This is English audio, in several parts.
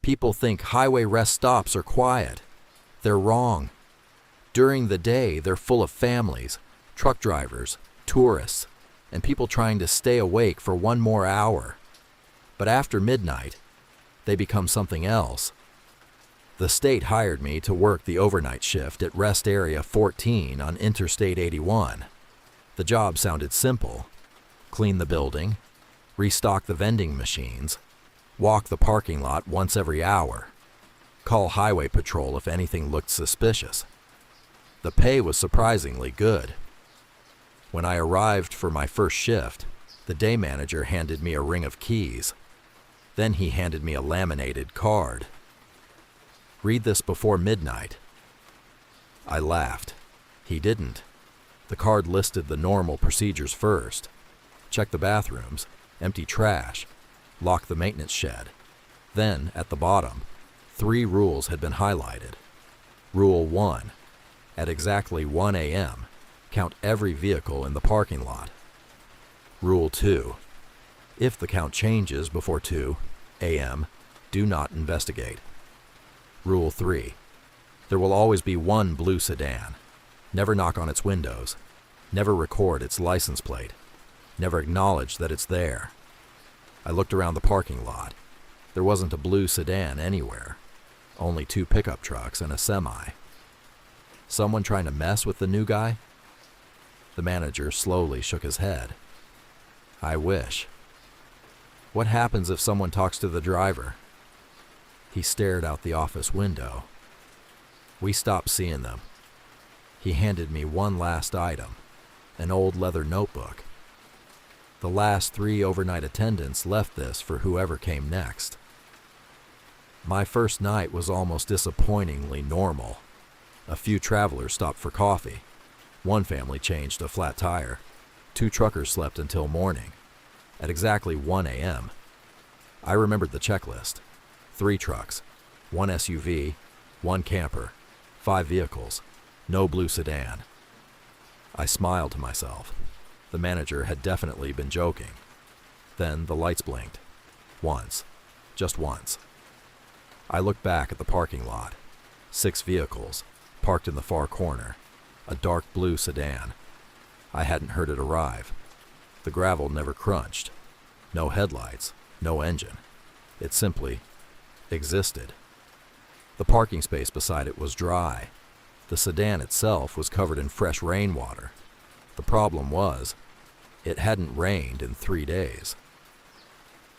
People think highway rest stops are quiet. They're wrong. During the day, they're full of families, truck drivers, tourists, and people trying to stay awake for one more hour. But after midnight, they become something else. The state hired me to work the overnight shift at Rest Area 14 on Interstate 81. The job sounded simple. Clean the building, restock the vending machines, walk the parking lot once every hour, call highway patrol if anything looked suspicious. The pay was surprisingly good. When I arrived for my first shift, the day manager handed me a ring of keys. Then he handed me a laminated card. "Read this before midnight." I laughed. He didn't. The card listed the normal procedures first. Check the bathrooms, empty trash, lock the maintenance shed. Then, at the bottom, 3 rules had been highlighted. Rule 1. At exactly 1 a.m., count every vehicle in the parking lot. Rule 2. If the count changes before 2 a.m., do not investigate. Rule 3. There will always be one blue sedan. Never knock on its windows. Never record its license plate. Never acknowledge that it's there. I looked around the parking lot. There wasn't a blue sedan anywhere. Only 2 pickup trucks and a semi. Someone trying to mess with the new guy? The manager slowly shook his head. I wish. What happens if someone talks to the driver? He stared out the office window. We stopped seeing them. He handed me one last item, an old leather notebook. The last 3 overnight attendants left this for whoever came next. My first night was almost disappointingly normal. A few travelers stopped for coffee. One family changed a flat tire. 2 truckers slept until morning. At exactly 1 a.m., I remembered the checklist. 3 trucks, 1 SUV, 1 camper, 5 vehicles, no blue sedan. I smiled to myself. The manager had definitely been joking. Then the lights blinked. Once. Just once. I looked back at the parking lot. 6 vehicles, parked in the far corner. A dark blue sedan. I hadn't heard it arrive. The gravel never crunched. No headlights, no engine. It simply existed. The parking space beside it was dry. The sedan itself was covered in fresh rainwater. The problem was, it hadn't rained in 3 days.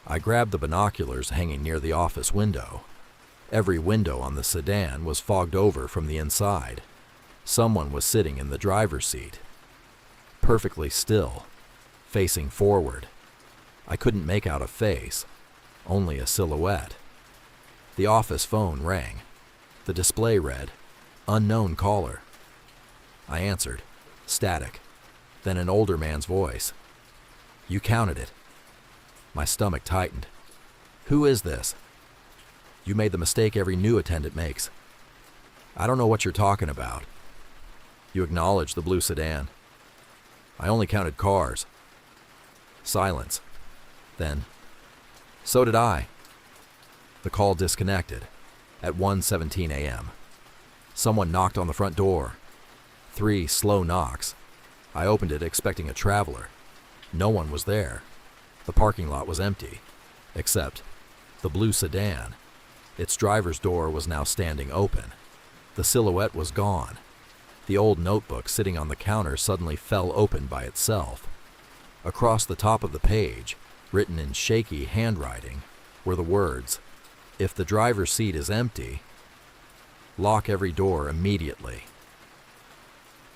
I grabbed the binoculars hanging near the office window. Every window on the sedan was fogged over from the inside. Someone was sitting in the driver's seat. Perfectly still, facing forward. I couldn't make out a face, only a silhouette. The office phone rang. The display read, "Unknown caller." I answered, static. Then an older man's voice. "You counted it." My stomach tightened. "Who is this?" "You made the mistake every new attendant makes." "I don't know what you're talking about." "You acknowledge the blue sedan." "I only counted cars." Silence. Then, "So did I." The call disconnected. At 1:17 a.m. Someone knocked on the front door. 3 slow knocks. I opened it expecting a traveler. No one was there. The parking lot was empty, except the blue sedan. Its driver's door was now standing open. The silhouette was gone. The old notebook sitting on the counter suddenly fell open by itself. Across the top of the page, written in shaky handwriting, were the words, "If the driver's seat is empty, lock every door immediately."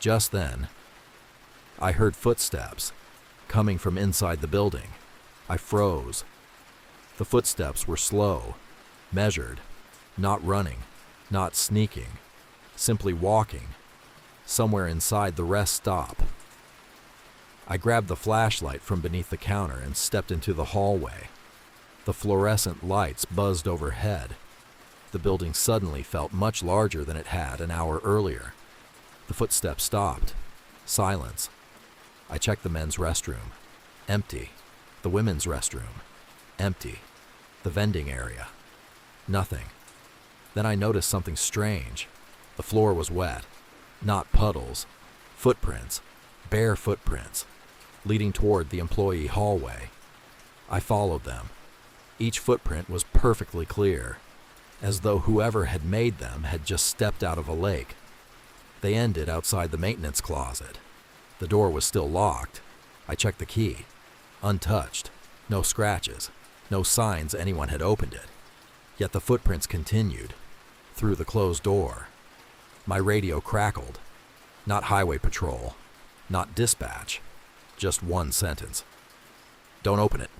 Just then, I heard footsteps coming from inside the building. I froze. The footsteps were slow, measured, not running, not sneaking, simply walking, somewhere inside the rest stop. I grabbed the flashlight from beneath the counter and stepped into the hallway. The fluorescent lights buzzed overhead. The building suddenly felt much larger than it had an hour earlier. The footsteps stopped. Silence. I checked the men's restroom. Empty. The women's restroom. Empty. The vending area. Nothing. Then I noticed something strange. The floor was wet. Not puddles. Footprints. Bare footprints. Leading toward the employee hallway. I followed them. Each footprint was perfectly clear, as though whoever had made them had just stepped out of a lake. They ended outside the maintenance closet. The door was still locked. I checked the key. Untouched. No scratches. No signs anyone had opened it. Yet the footprints continued, through the closed door. My radio crackled. Not highway patrol. Not dispatch. Just one sentence. "Don't open it."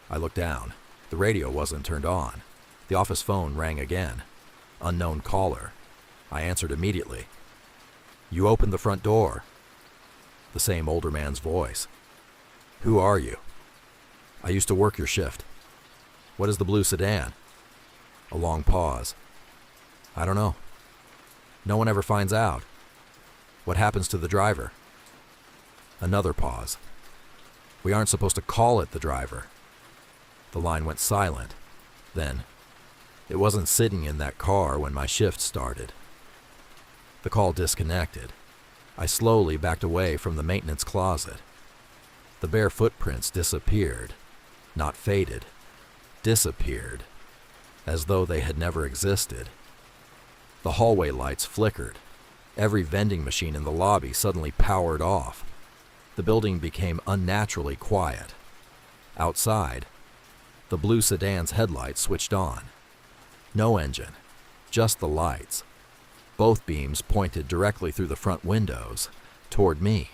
I looked down. The radio wasn't turned on. The office phone rang again. Unknown caller. I answered immediately. "You opened the front door." The same older man's voice. "Who are you?" "I used to work your shift." "What is the blue sedan?" A long pause. "I don't know." "No one ever finds out." "What happens to the driver?" Another pause. "We aren't supposed to call it the driver." The line went silent. Then, "It wasn't sitting in that car when my shift started." The call disconnected. I slowly backed away from the maintenance closet. The bare footprints disappeared. Not faded. Disappeared. As though they had never existed. The hallway lights flickered. Every vending machine in the lobby suddenly powered off. The building became unnaturally quiet. Outside, the blue sedan's headlights switched on. No engine, just the lights. Both beams pointed directly through the front windows, toward me.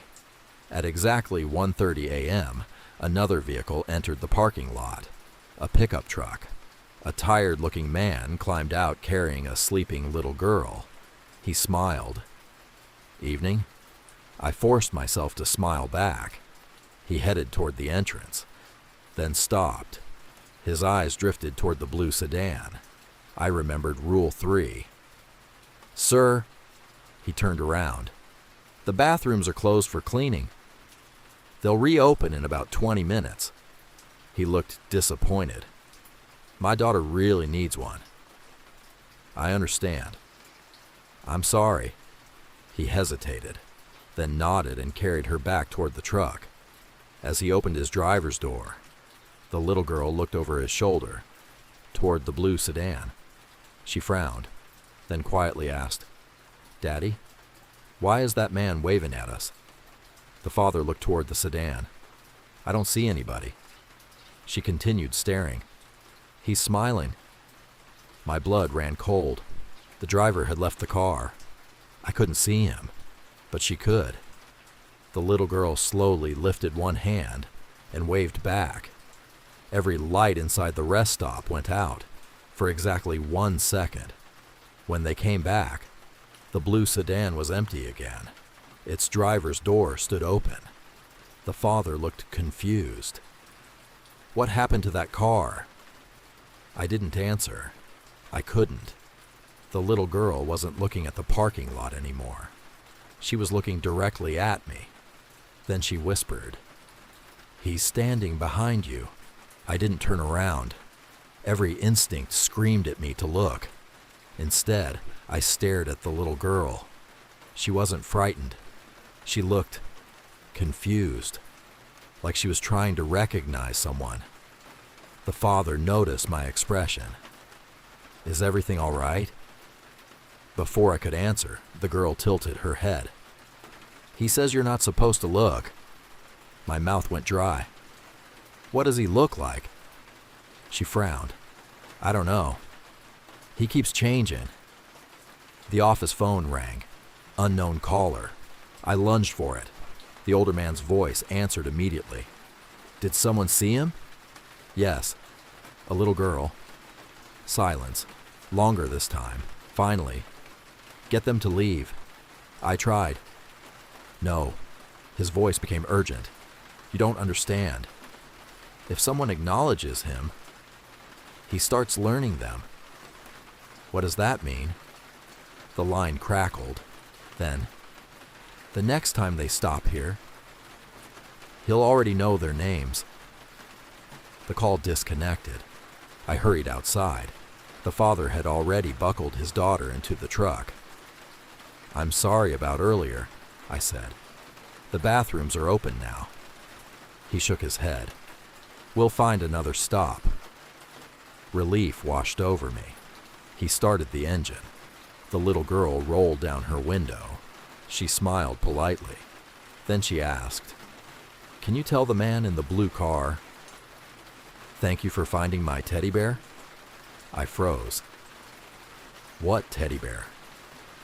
At exactly 1:30 a.m., another vehicle entered the parking lot. A pickup truck. A tired-looking man climbed out carrying a sleeping little girl. He smiled. "Evening?" I forced myself to smile back. He headed toward the entrance, then stopped. His eyes drifted toward the blue sedan. I remembered Rule 3. "Sir," he turned around. "The bathrooms are closed for cleaning. They'll reopen in about 20 minutes. He looked disappointed. "My daughter really needs one." "I understand." "I'm sorry." He hesitated, then nodded and carried her back toward the truck. As he opened his driver's door, the little girl looked over his shoulder, toward the blue sedan. She frowned, then quietly asked, "Daddy, why is that man waving at us?" The father looked toward the sedan. "I don't see anybody." She continued staring. "He's smiling." My blood ran cold. The driver had left the car. I couldn't see him, but she could. The little girl slowly lifted one hand and waved back. Every light inside the rest stop went out for exactly 1 second. When they came back, the blue sedan was empty again. Its driver's door stood open. The father looked confused. "What happened to that car?" I didn't answer. I couldn't. The little girl wasn't looking at the parking lot anymore. She was looking directly at me. Then she whispered, "He's standing behind you." I didn't turn around. Every instinct screamed at me to look. Instead, I stared at the little girl. She wasn't frightened. She looked confused, like she was trying to recognize someone. The father noticed my expression. "Is everything all right?" Before I could answer, the girl tilted her head. "He says you're not supposed to look." My mouth went dry. "What does he look like?" She frowned. "I don't know. He keeps changing." The office phone rang. Unknown caller. I lunged for it. The older man's voice answered immediately. "Did someone see him?" "Yes." "A little girl." Silence. Longer this time. Finally. "Get them to leave." I tried. "No." His voice became urgent. "You don't understand. If someone acknowledges him, he starts learning them." "What does that mean?" The line crackled. Then, "The next time they stop here, he'll already know their names." The call disconnected. I hurried outside. The father had already buckled his daughter into the truck. "I'm sorry about earlier," I said. "The bathrooms are open now." He shook his head. "We'll find another stop." Relief washed over me. He started the engine. The little girl rolled down her window. She smiled politely. Then she asked, "Can you tell the man in the blue car, 'Thank you for finding my teddy bear'?" I froze. "What teddy bear?"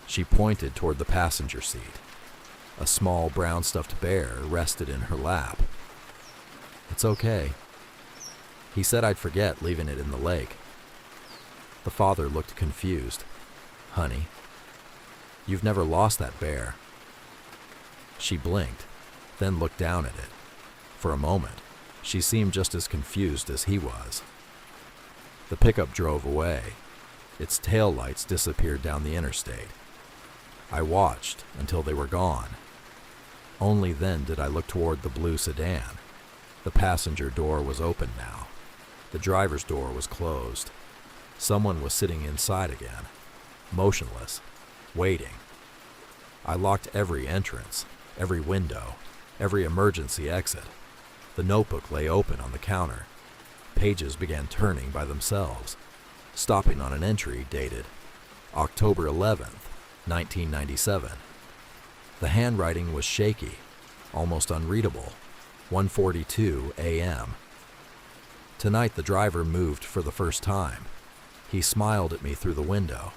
She pointed toward the passenger seat. A small brown stuffed bear rested in her lap. "It's okay. He said I'd forget leaving it in the lake." The father looked confused. "Honey, you've never lost that bear." She blinked, then looked down at it. For a moment, she seemed just as confused as he was. The pickup drove away. Its taillights disappeared down the interstate. I watched until they were gone. Only then did I look toward the blue sedan. The passenger door was open now. The driver's door was closed. Someone was sitting inside again, motionless, waiting. I locked every entrance, every window, every emergency exit. The notebook lay open on the counter. Pages began turning by themselves, stopping on an entry dated October 11th, 1997. The handwriting was shaky, almost unreadable. 1:42 a.m. Tonight the driver moved for the first time. He smiled at me through the window.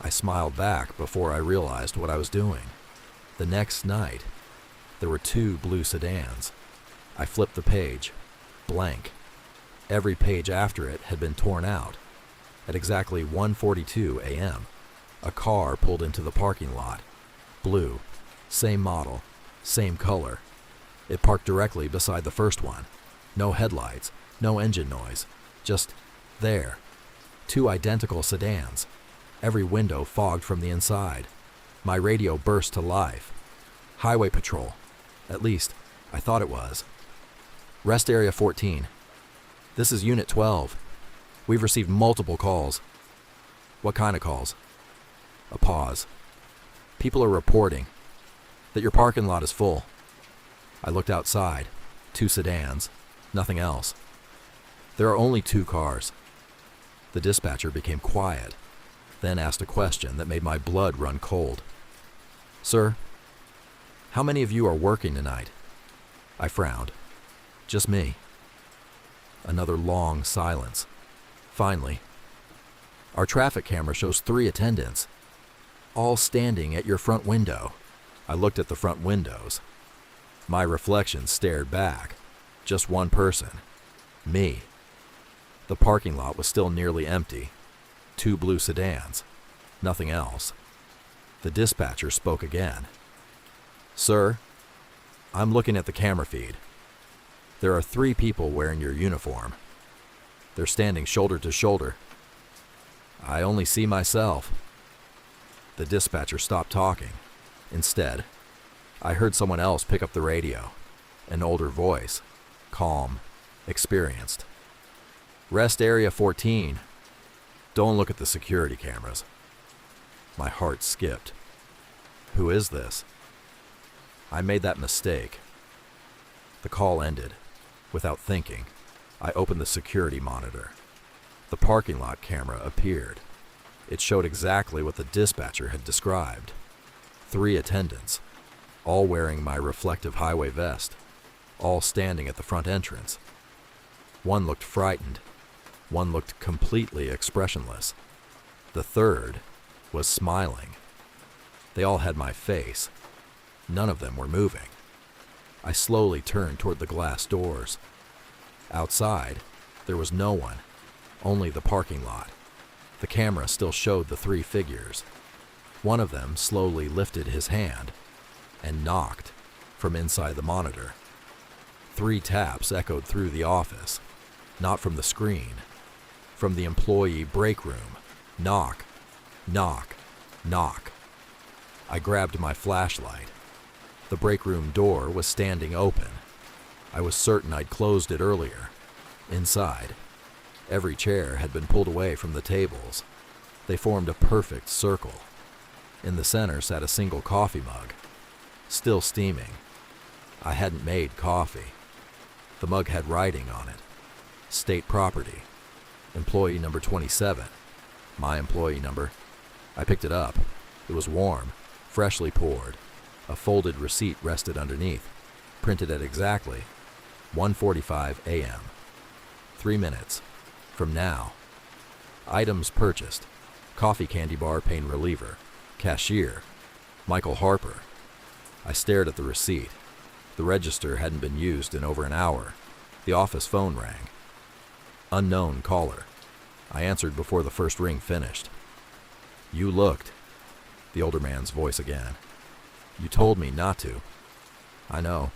I smiled back before I realized what I was doing. The next night, there were 2 blue sedans. I flipped the page, blank. Every page after it had been torn out. At exactly 1:42 a.m., a car pulled into the parking lot. Blue, same model, same color. It parked directly beside the first one. No headlights, no engine noise, just there. 2 identical sedans, every window fogged from the inside. My radio burst to life. "Highway Patrol. At least, I thought it was. Rest Area 14. This is Unit 12. We've received multiple calls." "What kind of calls?" A pause. "People are reporting that your parking lot is full." I looked outside. 2 sedans. Nothing else. "There are only 2 cars." The dispatcher became quiet, then asked a question that made my blood run cold. "Sir, how many of you are working tonight?" I frowned. "Just me." Another long silence. Finally, "Our traffic camera shows 3 attendants, all standing at your front window." I looked at the front windows. My reflection stared back. Just one person. Me. The parking lot was still nearly empty. 2 blue sedans. Nothing else. The dispatcher spoke again. "Sir, I'm looking at the camera feed. There are 3 people wearing your uniform. They're standing shoulder to shoulder. I only see myself." The dispatcher stopped talking. Instead, I heard someone else pick up the radio. An older voice, calm, experienced. "Rest Area 14. Don't look at the security cameras." My heart skipped. Who is this? I made that mistake. The call ended. Without thinking, I opened the security monitor. The parking lot camera appeared. It showed exactly what the dispatcher had described. 3 attendants, all wearing my reflective highway vest, all standing at the front entrance. One looked frightened. One looked completely expressionless. The third was smiling. They all had my face. None of them were moving. I slowly turned toward the glass doors. Outside, there was no one, only the parking lot. The camera still showed the 3 figures. One of them slowly lifted his hand and knocked from inside the monitor. 3 taps echoed through the office, not from the screen, from the employee break room. Knock, knock, knock. I grabbed my flashlight. The break room door was standing open. I was certain I'd closed it earlier. Inside, Every chair had been pulled away from the tables. They formed a perfect circle. In the center sat a single coffee mug, still steaming. I hadn't made coffee. The mug had writing on it. State property. Employee number 27. My employee number. I picked it up. It was warm, freshly poured. A folded receipt rested underneath, printed at exactly 1:45 a.m. 3 minutes from now. Items purchased: coffee candy bar pain reliever. Cashier: Michael Harper. I stared at the receipt. The register hadn't been used in over an hour. The office phone rang. Unknown caller. I answered before the first ring finished. You looked. The older man's voice again. You told me not to. I know,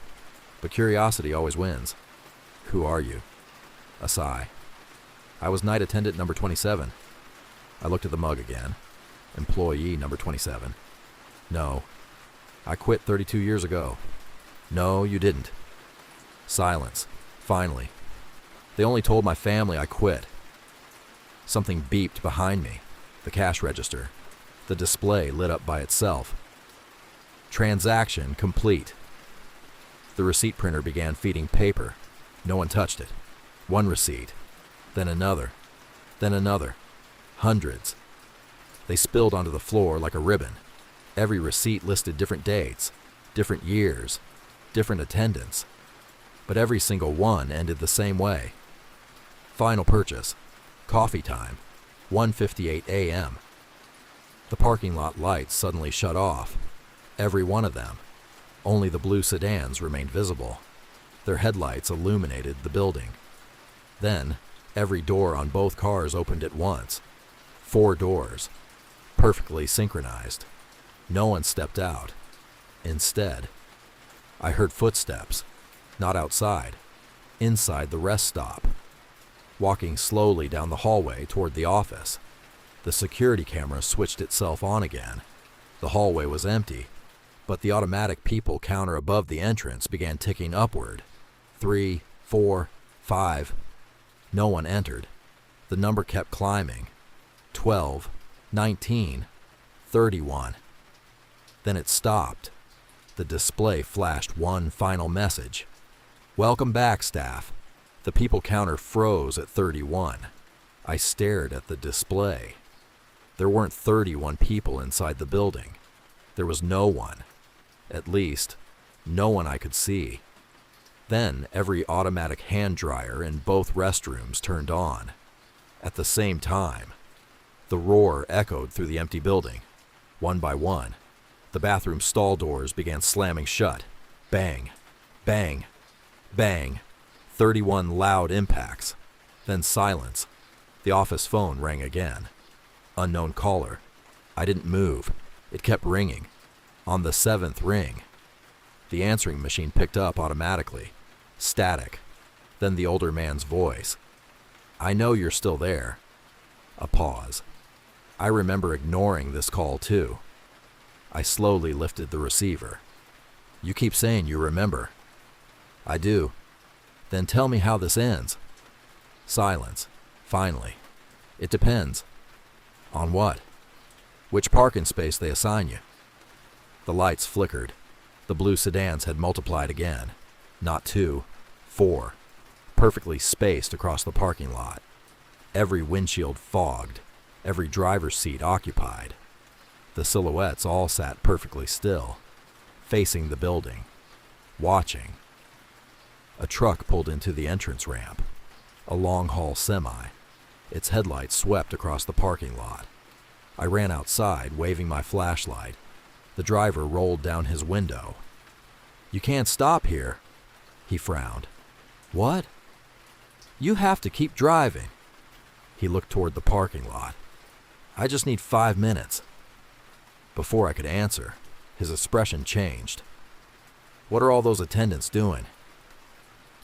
but curiosity always wins. Who are you? A sigh. I was night attendant number 27. I looked at the mug again. Employee number 27. No. I quit 32 years ago. No, you didn't. Silence. Finally. They only told my family I quit. Something beeped behind me. The cash register. The display lit up by itself. Transaction complete. The receipt printer began feeding paper. No one touched it. One receipt. Then another. Then another. Hundreds. They spilled onto the floor like a ribbon. Every receipt listed different dates, different years, different attendance. But every single one ended the same way. Final purchase. Coffee time. 1:58 a.m. The parking lot lights suddenly shut off. Every one of them. Only the blue sedans remained visible. Their headlights illuminated the building. Then, every door on both cars opened at once. 4 doors. Perfectly synchronized. No one stepped out. Instead, I heard footsteps. Not outside. Inside the rest stop. Walking slowly down the hallway toward the office. The security camera switched itself on again. The hallway was empty, but the automatic people counter above the entrance began ticking upward. 3, 4, 5. No one entered. The number kept climbing. 12, 19, 31. Then it stopped. The display flashed one final message. Welcome back, staff. The people counter froze at 31. I stared at the display. There weren't 31 people inside the building. There was no one. At least, no one I could see. Then every automatic hand dryer in both restrooms turned on. At the same time, the roar echoed through the empty building. One by one, the bathroom stall doors began slamming shut. Bang, bang, bang. 31 loud impacts. Then silence. The office phone rang again. Unknown caller. I didn't move. It kept ringing. On the 7th ring, the answering machine picked up automatically. Static. Then the older man's voice. I know you're still there. A pause. I remember ignoring this call too. I slowly lifted the receiver. You keep saying you remember. I do. Then tell me how this ends. Silence. Finally. It depends. On what? Which parking space they assign you. The lights flickered. The blue sedans had multiplied again. Not 2, 4. Perfectly spaced across the parking lot. Every windshield fogged. Every driver's seat occupied. The silhouettes all sat perfectly still, facing the building, watching. A truck pulled into the entrance ramp. A long-haul semi. Its headlights swept across the parking lot. I ran outside, waving my flashlight. The driver rolled down his window. You can't stop here, he frowned. What? You have to keep driving. He looked toward the parking lot. I just need 5 minutes. Before I could answer, his expression changed. What are all those attendants doing?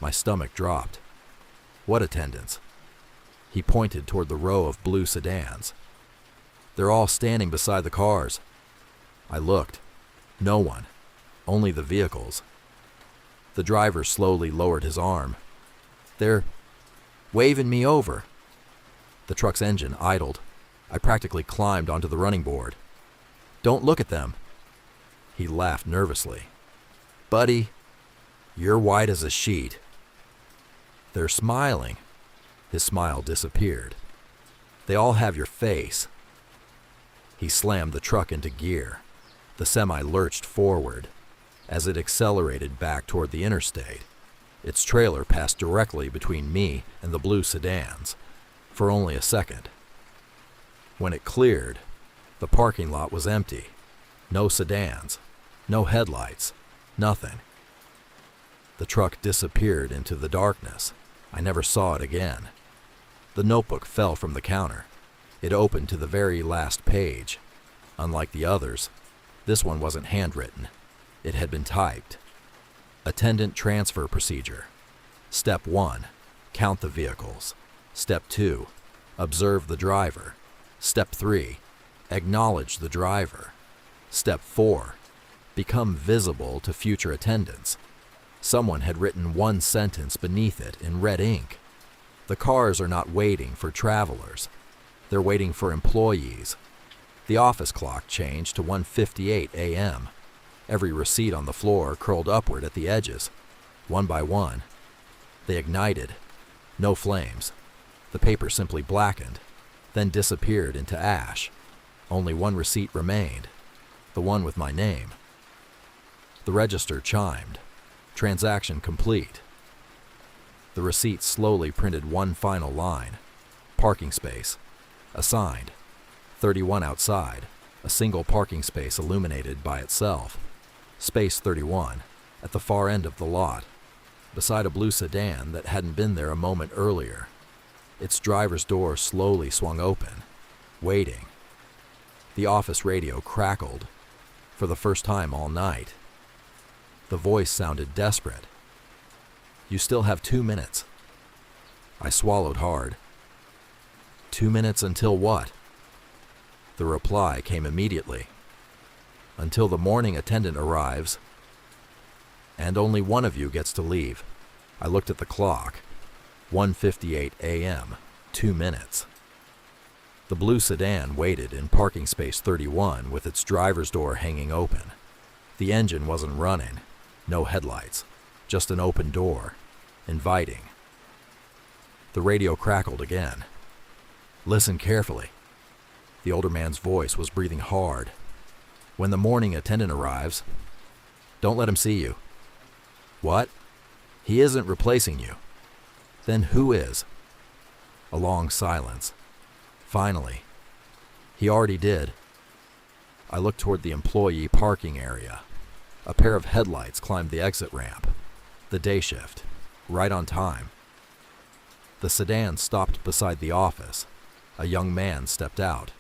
My stomach dropped. What attendants? He pointed toward the row of blue sedans. They're all standing beside the cars. I looked. No one. Only the vehicles. The driver slowly lowered his arm. They're waving me over. The truck's engine idled. I practically climbed onto the running board. "Don't look at them." He laughed nervously. "Buddy, you're white as a sheet." "They're smiling." His smile disappeared. "They all have your face." He slammed the truck into gear. The semi lurched forward. As it accelerated back toward the interstate, its trailer passed directly between me and the blue sedans, for only a second. When it cleared, the parking lot was empty. No sedans, no headlights, nothing. The truck disappeared into the darkness. I never saw it again. The notebook fell from the counter. It opened to the very last page. Unlike the others, this one wasn't handwritten. It had been typed. Attendant transfer procedure. Step 1, count the vehicles. Step 2, observe the driver. Step 3, acknowledge the driver. Step 4, become visible to future attendants. Someone had written one sentence beneath it in red ink. The cars are not waiting for travelers. They're waiting for employees. The office clock changed to 1:58 a.m. Every receipt on the floor curled upward at the edges, one by one. They ignited. No flames. The paper simply blackened, then disappeared into ash. Only one receipt remained, the one with my name. The register chimed. Transaction complete. The receipt slowly printed one final line. Parking space. Assigned. 31 outside. A single parking space illuminated by itself. Space 31, at the far end of the lot, beside a blue sedan that hadn't been there a moment earlier. Its driver's door slowly swung open, waiting. The office radio crackled, for the first time all night. The voice sounded desperate. "You still have 2 minutes." I swallowed hard. 2 minutes until what? The reply came immediately. "Until the morning attendant arrives, and only one of you gets to leave." I looked at the clock. 1:58 a.m., 2 minutes. The blue sedan waited in parking space 31 with its driver's door hanging open. The engine wasn't running, no headlights, just an open door, inviting. The radio crackled again. "Listen carefully." The older man's voice was breathing hard. "When the morning attendant arrives, don't let him see you." "What? He isn't replacing you." "Then who is?" A long silence. Finally, "He already did." I looked toward the employee parking area. A pair of headlights climbed the exit ramp. The day shift, right on time. The sedan stopped beside the office. A young man stepped out.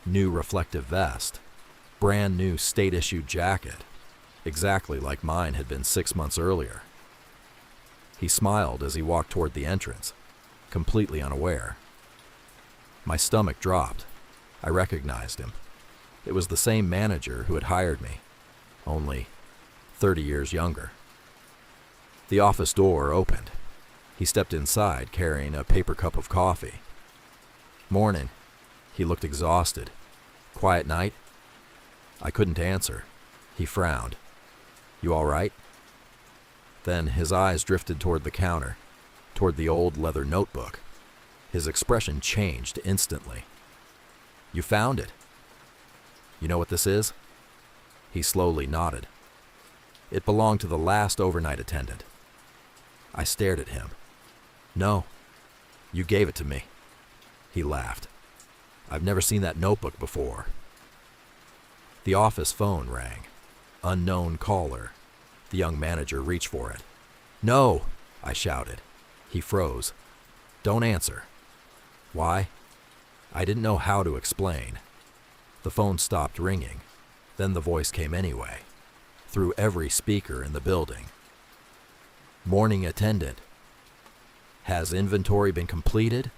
New reflective vest. Brand new state-issued jacket, exactly like mine had been 6 months earlier. He smiled as he walked toward the entrance, completely unaware. My stomach dropped. I recognized him. It was the same manager who had hired me, only 30 years younger. The office door opened. He stepped inside carrying a paper cup of coffee. "Morning." He looked exhausted. "Quiet night?" I couldn't answer. He frowned. "You all right?" Then his eyes drifted toward the counter, toward the old leather notebook. His expression changed instantly. "You found it. You know what this is?" He slowly nodded. "It belonged to the last overnight attendant." I stared at him. "No, you gave it to me." He laughed. "I've never seen that notebook before." The office phone rang. Unknown caller. The young manager reached for it. "No!" I shouted. He froze. "Don't answer." Why? I didn't know how to explain. The phone stopped ringing. Then the voice came anyway, through every speaker in the building. "Morning attendant. Has inventory been completed?"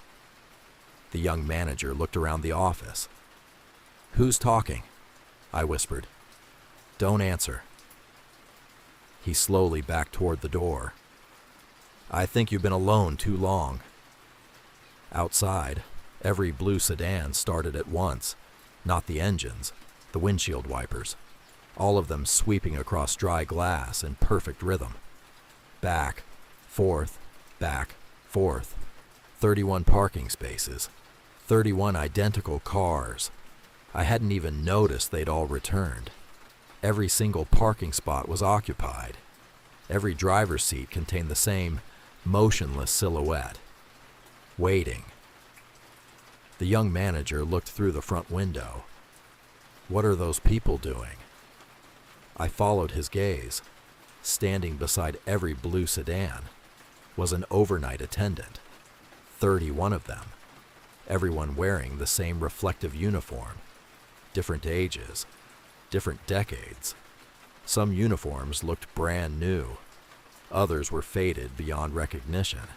The young manager looked around the office. "Who's talking?" I whispered. "Don't answer." He slowly backed toward the door. "I think you've been alone too long." Outside, Every blue sedan started at once, not the engines, the windshield wipers, all of them sweeping across dry glass in perfect rhythm. Back, forth, 31 parking spaces, 31 identical cars. I hadn't even noticed they'd all returned. Every single parking spot was occupied. Every driver's seat contained the same motionless silhouette, waiting. The young manager looked through the front window. What are those people doing? I followed his gaze. Standing beside every blue sedan was an overnight attendant, 31 of them, everyone wearing the same reflective uniform, different ages, different decades. Some uniforms looked brand new, others were faded beyond recognition.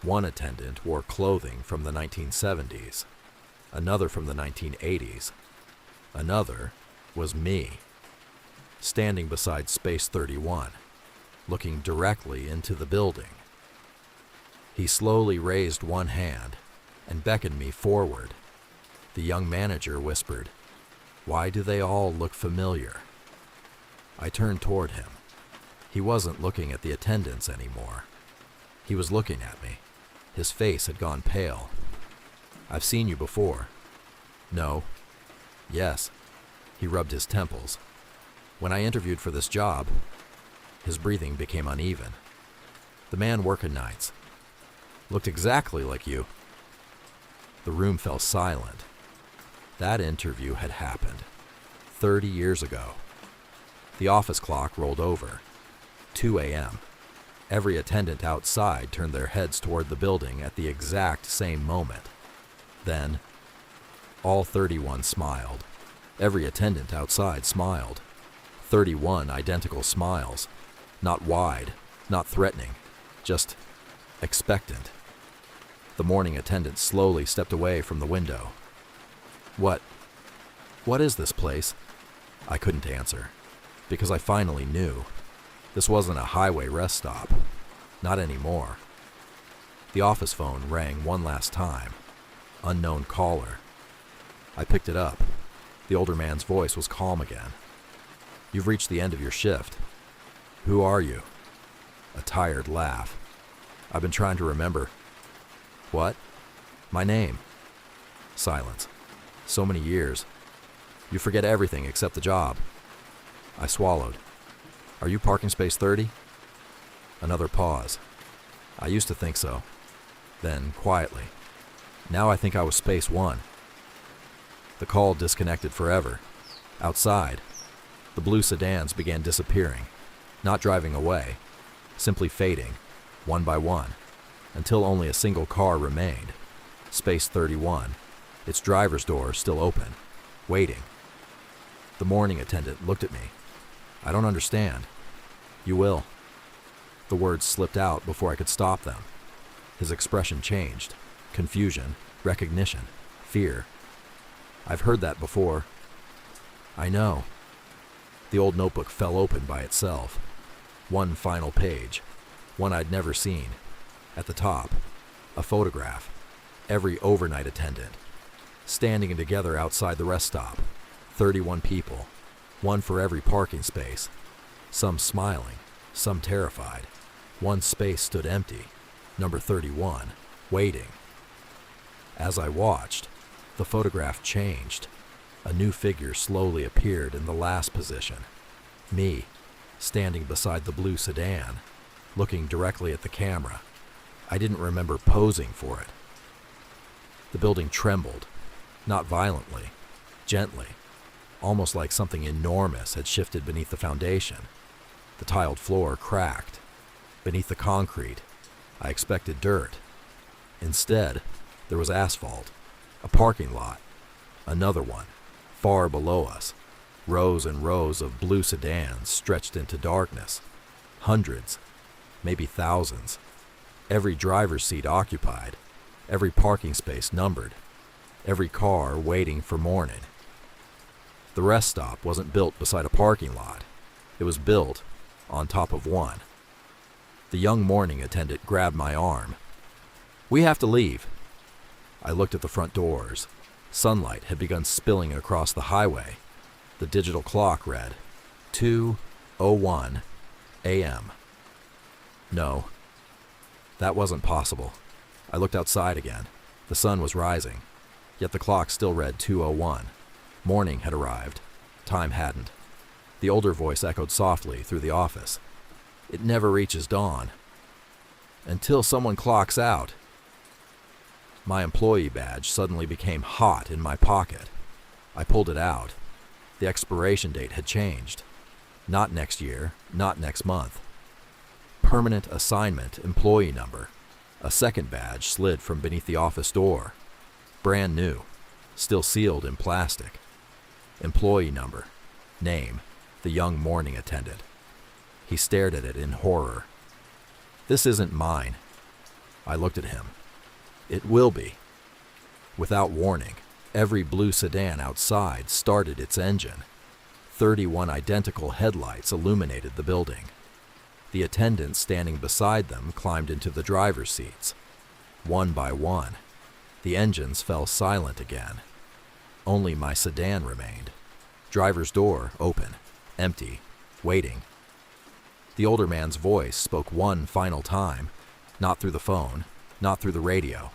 One attendant wore clothing from the 1970s, another from the 1980s. Another was me, standing beside Space 31, looking directly into the building. He slowly raised one hand and beckoned me forward. The young manager whispered, "Why do they all look familiar?" I turned toward him. He wasn't looking at the attendants anymore. He was looking at me. His face had gone pale. "I've seen you before." "No." "Yes." He rubbed his temples. "When I interviewed for this job." His breathing became uneven. "The man working nights. Looked exactly like you." The room fell silent. That interview had happened 30 years ago. The office clock rolled over. 2 a.m. Every attendant outside turned their heads toward the building at the exact same moment. Then, all 31 smiled. Every attendant outside smiled. 31 identical smiles. Not wide, not threatening, just expectant. The morning attendant slowly stepped away from the window. What is this place?" I couldn't answer, because I finally knew. This wasn't a highway rest stop. Not anymore. The office phone rang one last time. Unknown caller. I picked it up. The older man's voice was calm again. "You've reached the end of your shift. Who are you?" A tired laugh. "I've been trying to remember." "What?" "My name." Silence. So many years. You forget everything except the job. I swallowed. "Are you parking space 30? Another pause. "I used to think so." Then, quietly, "Now I think I was space 1. The call disconnected forever. Outside, the blue sedans began disappearing, not driving away, simply fading, one by one, until only a single car remained, Space 31, its driver's door still open, waiting. The morning attendant looked at me. "I don't understand." "You will." The words slipped out before I could stop them. His expression changed. Confusion, recognition, fear. "I've heard that before." "I know." The old notebook fell open by itself. One final page, one I'd never seen. At the top, a photograph. Every overnight attendant, standing together outside the rest stop. 31 people, one for every parking space. Some smiling, some terrified. One space stood empty, number 31, waiting. As I watched, the photograph changed. A new figure slowly appeared in the last position. Me, standing beside the blue sedan, looking directly at the camera. I didn't remember posing for it. The building trembled, not violently, gently, almost like something enormous had shifted beneath the foundation. The tiled floor cracked. Beneath the concrete, I expected dirt. Instead, there was asphalt, a parking lot, another one, far below us. Rows and rows of blue sedans stretched into darkness. Hundreds, maybe thousands. Every driver's seat occupied, every parking space numbered, every car waiting for morning. The rest stop wasn't built beside a parking lot. It was built on top of one. The young morning attendant grabbed my arm. "We have to leave." I looked at the front doors. Sunlight had begun spilling across the highway. The digital clock read 2:01 a.m. No, that wasn't possible. I looked outside again. The sun was rising, yet the clock still read 2:01. Morning had arrived. Time hadn't. The older voice echoed softly through the office. It never reaches dawn. Until someone clocks out. My employee badge suddenly became hot in my pocket. I pulled it out. The expiration date had changed. Not next year, not next month. Permanent assignment employee number. A second badge slid from beneath the office door. Brand new, still sealed in plastic. Employee number. Name, the young morning attendant. He stared at it in horror. This isn't mine. I looked at him. It will be. Without warning, every blue sedan outside started its engine. 31 identical headlights illuminated the building. The attendants standing beside them climbed into the driver's seats. One by one, the engines fell silent again. Only my sedan remained. Driver's door open, empty, waiting. The older man's voice spoke one final time, not through the phone, not through the radio,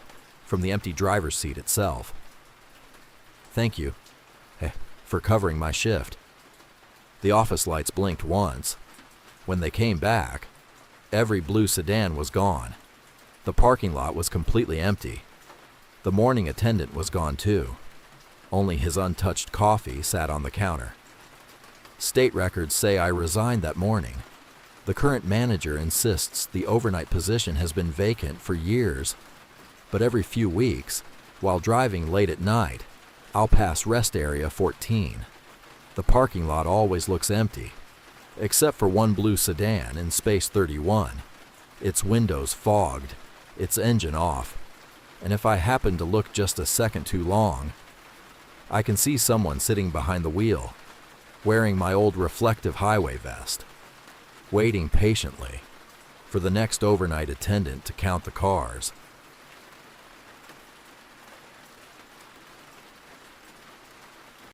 from the empty driver's seat itself. Thank you for covering my shift. The office lights blinked once. When they came back, every blue sedan was gone. The parking lot was completely empty. The morning attendant was gone too. Only his untouched coffee sat on the counter. State records say I resigned that morning. The current manager insists the overnight position has been vacant for years. But every few weeks, while driving late at night, I'll pass rest area 14. The parking lot always looks empty, except for one blue sedan in space 31. Its windows fogged, its engine off, and if I happen to look just a second too long, I can see someone sitting behind the wheel, wearing my old reflective highway vest, waiting patiently for the next overnight attendant to count the cars.